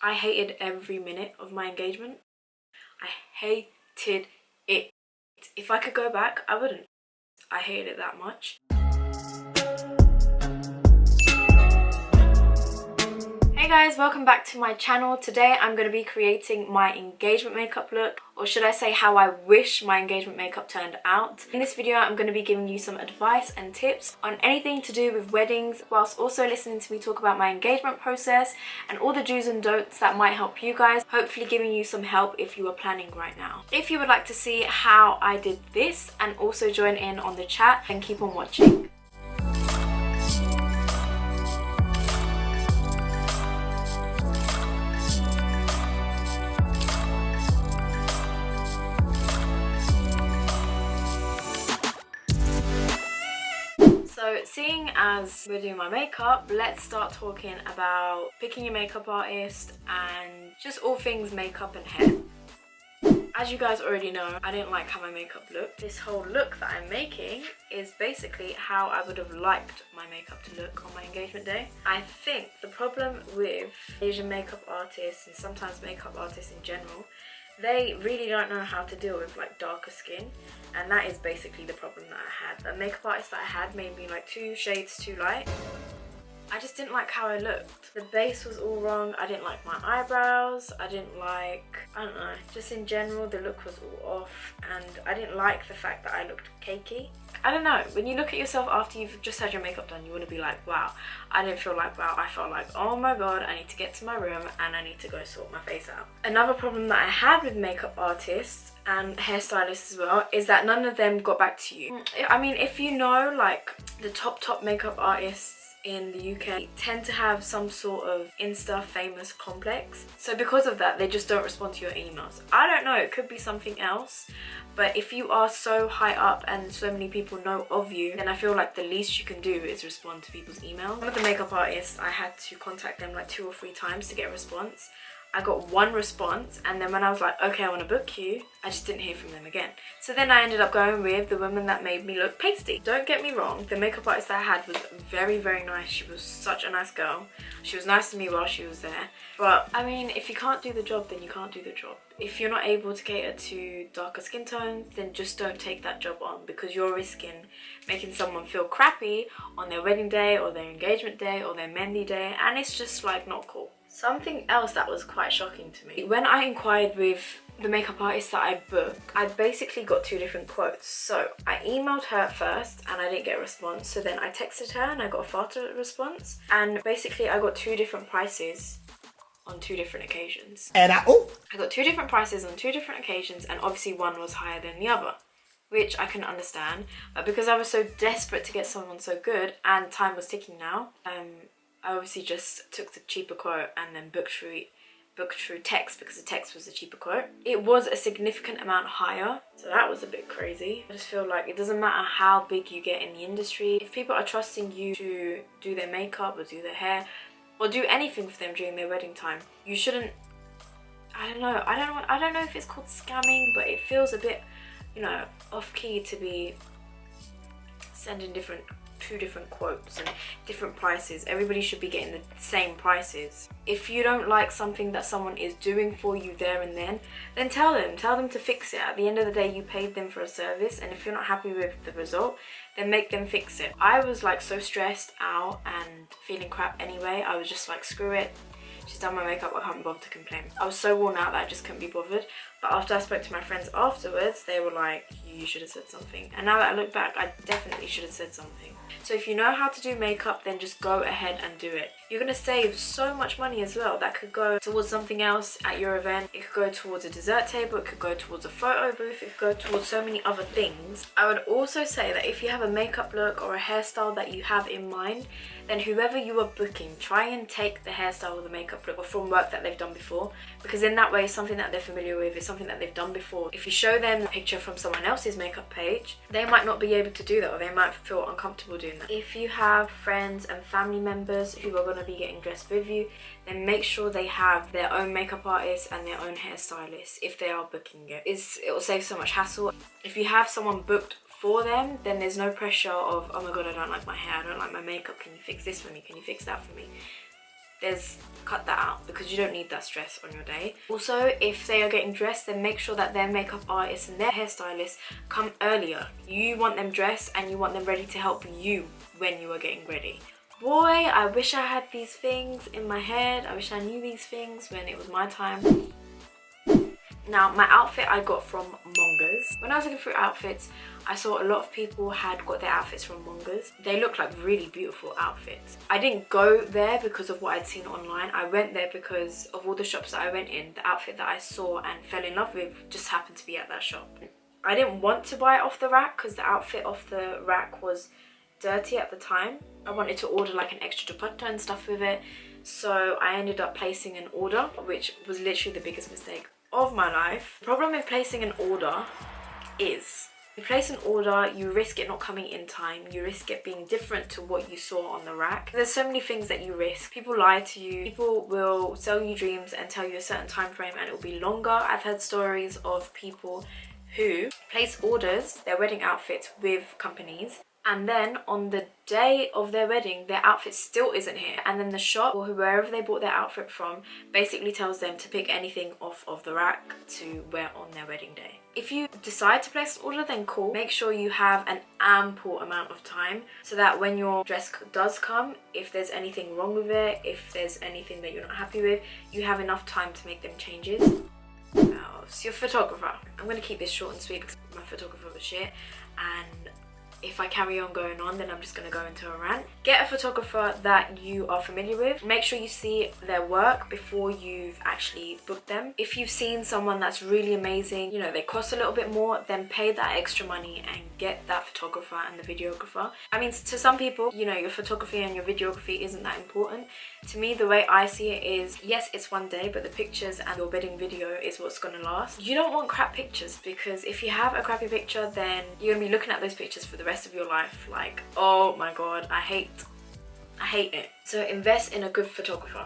I hated every minute of my engagement. I hated it. If I could go back, I wouldn't. I hated it that much. Hey guys, welcome back to my channel. Today I'm going to be creating my engagement makeup look, or should I say how I wish my engagement makeup turned out. In this video I'm going to be giving you some advice and tips on anything to do with weddings, whilst also listening to me talk about my engagement process and all the do's and don'ts that might help you guys, hopefully giving you some help if you are planning right now. If you would like to see how I did this and also join in on the chat, then keep on watching. So seeing as we're doing my makeup, let's start talking about picking your makeup artist and just all things makeup and hair. As you guys already know, I didn't like how my makeup looked. This whole look that I'm making is basically how I would have liked my makeup to look on my engagement day. I think the problem with Asian makeup artists and sometimes makeup artists in general, they really don't know how to deal with like darker skin, and that is basically the problem that I had. The makeup artist that I had made me like 2 shades too light. I just didn't like how I looked. The base was all wrong. I didn't like my eyebrows. I don't know, just in general the look was all off, and I didn't like the fact that I looked cakey. I don't know, when you look at yourself after you've just had your makeup done, you want to be like, wow. I didn't feel like wow, I felt like, oh my god, I need to get to my room and I need to go sort my face out. Another problem that I had with makeup artists and hairstylists as well is that none of them got back to you. I mean, if you know, like the top makeup artists in the UK tend to have some sort of Insta famous complex, so because of that they just don't respond to your emails. I don't know, it could be something else, but if you are so high up and so many people know of you, then I feel like the least you can do is respond to people's emails. One of the makeup artists, I had to contact them like 2 or 3 times to get a response. I got 1 response, and then when I was like, okay, I want to book you, I just didn't hear from them again. So then I ended up going with the woman that made me look pasty. Don't get me wrong, the makeup artist that I had was very, very nice. She was such a nice girl. She was nice to me while she was there. But I mean, if you can't do the job, then you can't do the job. If you're not able to cater to darker skin tones, then just don't take that job on, because you're risking making someone feel crappy on their wedding day or their engagement day or their mehndi day, and it's just like not cool. Something else that was quite shocking to me, when I inquired with the makeup artist that I booked, I basically got 2 different quotes. So I emailed her first and I didn't get a response, so then I texted her and I got a faster response, and basically I got 2 different prices on 2 different occasions. And I got 2 different prices on 2 different occasions, and obviously one was higher than the other, which I can understand, but because I was so desperate to get someone so good and time was ticking now, I obviously just took the cheaper quote and then booked through text, because the text was the cheaper quote. It was a significant amount higher, so that was a bit crazy. I just feel like it doesn't matter how big you get in the industry, if people are trusting you to do their makeup or do their hair or do anything for them during their wedding time, you shouldn't, I don't know if it's called scamming, but it feels a bit, you know, off key to be sending 2 different quotes and different prices. Everybody should be getting the same prices. If you don't like something that someone is doing for you there and then tell them to fix it. At the end of the day, you paid them for a service, and if you're not happy with the result, then make them fix it. I was like so stressed out and feeling crap anyway. I was just like, screw it, she's done my makeup, I can't be bothered to complain. I was so worn out that I just couldn't be bothered. But after I spoke to my friends afterwards, they were like, you should have said something. And now that I look back, I definitely should have said something. So if you know how to do makeup, then just go ahead and do it. You're going to save so much money as well. That could go towards something else at your event. It could go towards a dessert table. It could go towards a photo booth. It could go towards so many other things. I would also say that if you have a makeup look or a hairstyle that you have in mind, then whoever you are booking, try and take the hairstyle or the makeup look from work that they've done before, because in that way it's something that they're familiar with, it's something that they've done before. If you show them a picture from someone else's makeup page, they might not be able to do that, or they might feel uncomfortable doing that. If you have friends and family members who are going to be getting dressed with you, then make sure they have their own makeup artist and their own hairstylist if they are booking it. It will save so much hassle. If you have someone booked for them, then there's no pressure of, oh my god, I don't like my hair, I don't like my makeup, can you fix this for me, can you fix that for me. cut that out, because you don't need that stress on your day. Also, if they are getting dressed, then make sure that their makeup artist and their hairstylist come earlier. You want them dressed and you want them ready to help you when you are getting ready. Boy, I wish I had these things in my head. I wish I knew these things when it was my time. Now, my outfit I got from Mongers. When I was looking through outfits, I saw a lot of people had got their outfits from Mongers. They look like really beautiful outfits. I didn't go there because of what I'd seen online. I went there because of all the shops that I went in. The outfit that I saw and fell in love with just happened to be at that shop. I didn't want to buy it off the rack because the outfit off the rack was dirty at the time. I wanted to order like an extra dupatta and stuff with it. So I ended up placing an order, which was literally the biggest mistake of my life. The problem with placing an order is you place an order, you risk it not coming in time, you risk it being different to what you saw on the rack. There's so many things that you risk. People lie to you, people will sell you dreams and tell you a certain time frame and it will be longer. I've heard stories of people who place orders, their wedding outfits with companies, and then on the day of their wedding their outfit still isn't here, and then the shop or whoever they bought their outfit from basically tells them to pick anything off of the rack to wear on their wedding day. If you decide to place an order, then cool. Make sure you have an ample amount of time so that when your dress does come, if there's anything wrong with it, if there's anything that you're not happy with, you have enough time to make them changes. Now, it's your photographer. I'm going to keep this short and sweet because my photographer was shit, and if I carry on going on, then I'm just going to go into a rant. Get a photographer that you are familiar with. Make sure you see their work before you've actually booked them. If you've seen someone that's really amazing, you know, they cost a little bit more, then pay that extra money and get that photographer and the videographer. I mean, to some people, you know, your photography and your videography isn't that important. To me, the way I see it is, yes, it's one day, but the pictures and your wedding video is what's going to last. You don't want crap pictures, because if you have a crappy picture, then you're going to be looking at those pictures for the rest of your life like, oh my god, I hate it. So invest in a good photographer.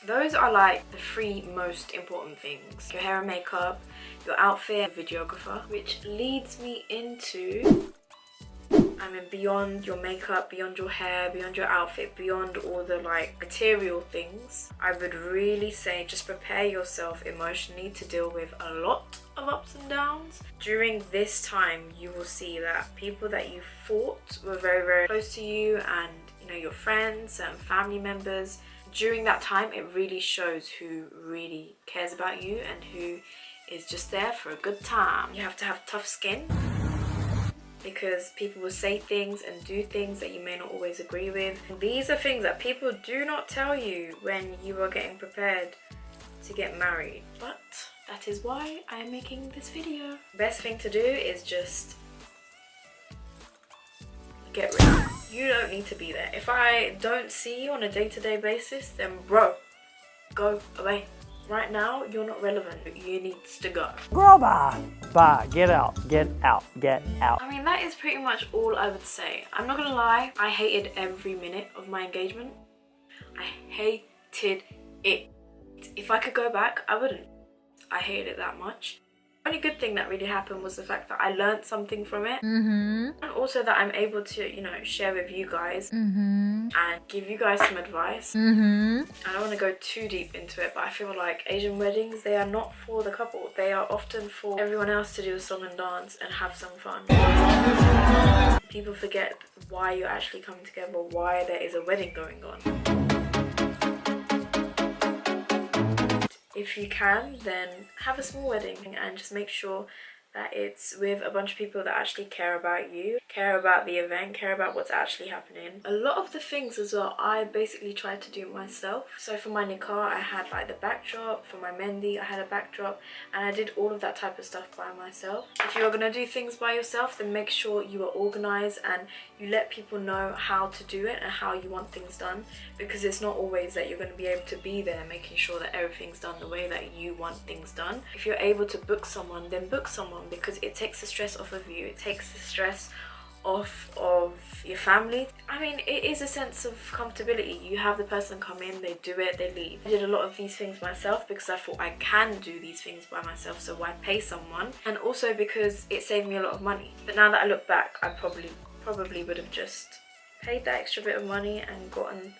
Those are like the three most important things: your hair and makeup, your outfit, videographer. Which leads me into, I mean, beyond your makeup, beyond your hair, beyond your outfit, beyond all the like material things, I would really say just prepare yourself emotionally to deal with a lot of ups and downs. During this time, you will see that people that you thought were very, very close to you, and you know, your friends and family members, during that time it really shows who really cares about you and who is just there for a good time. You have to have tough skin, because people will say things and do things that you may not always agree with. These are things that people do not tell you when you are getting prepared to get married, but that is why I am making this video. Best thing to do is just get ready. You don't need to be there. If I don't see you on a day-to-day basis, then bro, go away. Right now, you're not relevant. You need to go. Girl, bye. Bye. Get out. Get out. Get out. I mean, that is pretty much all I would say. I'm not gonna lie, I hated every minute of my engagement. I hated it. If I could go back, I wouldn't. I hated it that much. The only good thing that really happened was the fact that I learned something from it. And also that I'm able to, you know, share with you guys and give you guys some advice. I don't want to go too deep into it, but I feel like Asian weddings, they are not for the couple. They are often for everyone else to do a song and dance and have some fun. People forget why you're actually coming together, why there is a wedding going on. If you can, then have a small wedding and just make sure that it's with a bunch of people that actually care about you, care about the event, care about what's actually happening. A lot of the things as well, I basically tried to do myself. So for my Nikkah, I had like the backdrop. For my Mendi, I had a backdrop, and I did all of that type of stuff by myself. If you're gonna do things by yourself, then make sure you are organized and you let people know how to do it and how you want things done, because it's not always that you're going to be able to be there making sure that everything's done the way that you want things done. If you're able to book someone, then book someone, because it takes the stress off of you. It takes the stress off of your family. I mean, it is a sense of comfortability. You have the person come in, they do it, they leave. I did a lot of these things myself because I thought I can do these things by myself, so why pay someone? And also because it saved me a lot of money. But now that I look back, I probably would have just paid that extra bit of money and gotten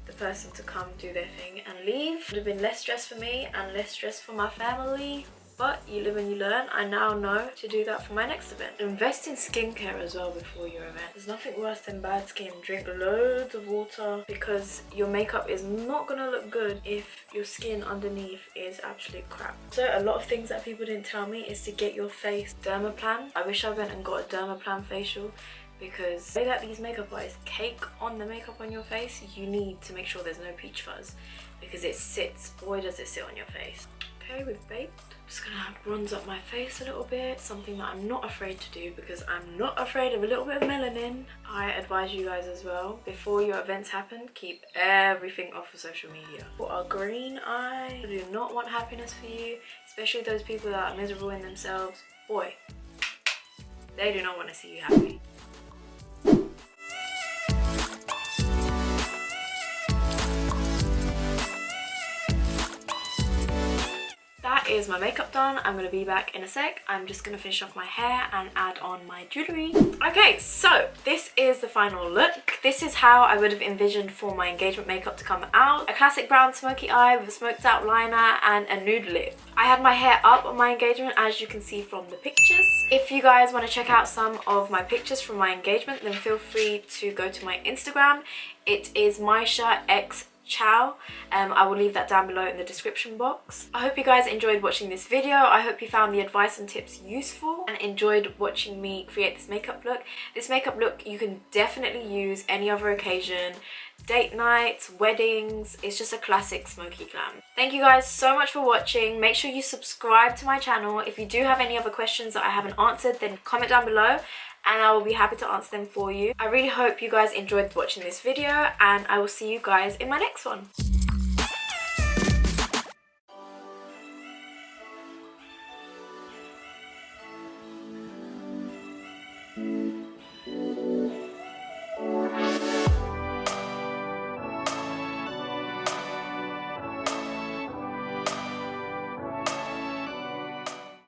the person to come do their thing and leave. It would have been less stress for me and less stress for my family. But you live and you learn. I now know to do that for my next event. Invest in skincare as well before your event. There's nothing worse than bad skin. Drink loads of water because your makeup is not gonna look good if your skin underneath is absolute crap. So a lot of things that people didn't tell me is to get your face dermaplan. I wish I went and got a dermaplan facial, because the way that these makeup artists cake on the makeup on your face, you need to make sure there's no peach fuzz, because it sits, boy does it sit on your face. Okay, we've baked. I'm just gonna bronze up my face a little bit, something that I'm not afraid to do because I'm not afraid of a little bit of melanin. I advise you guys as well, before your events happen, keep everything off of social media. For our green eye, I do not want happiness for you, especially those people that are miserable in themselves. Boy, they do not want to see you happy. That is my makeup done. I'm going to be back in a sec. I'm just going to finish off my hair and add on my jewellery. Okay, so this is the final look. This is how I would have envisioned for my engagement makeup to come out. A classic brown smoky eye with a smoked out liner and a nude lip. I had my hair up on my engagement, as you can see from the pictures. If you guys want to check out some of my pictures from my engagement, then feel free to go to my Instagram. It is Maisha X Chow. I will leave that down below in the description box. I hope you guys enjoyed watching this video. I hope you found the advice and tips useful and enjoyed watching me create this makeup look. This makeup look you can definitely use any other occasion, date nights, weddings. It's just a classic smoky glam. Thank you guys so much for watching. Make sure you subscribe to my channel. If you do have any other questions that I haven't answered, then comment down below and I will be happy to answer them for you. I really hope you guys enjoyed watching this video, and I will see you guys in my next one.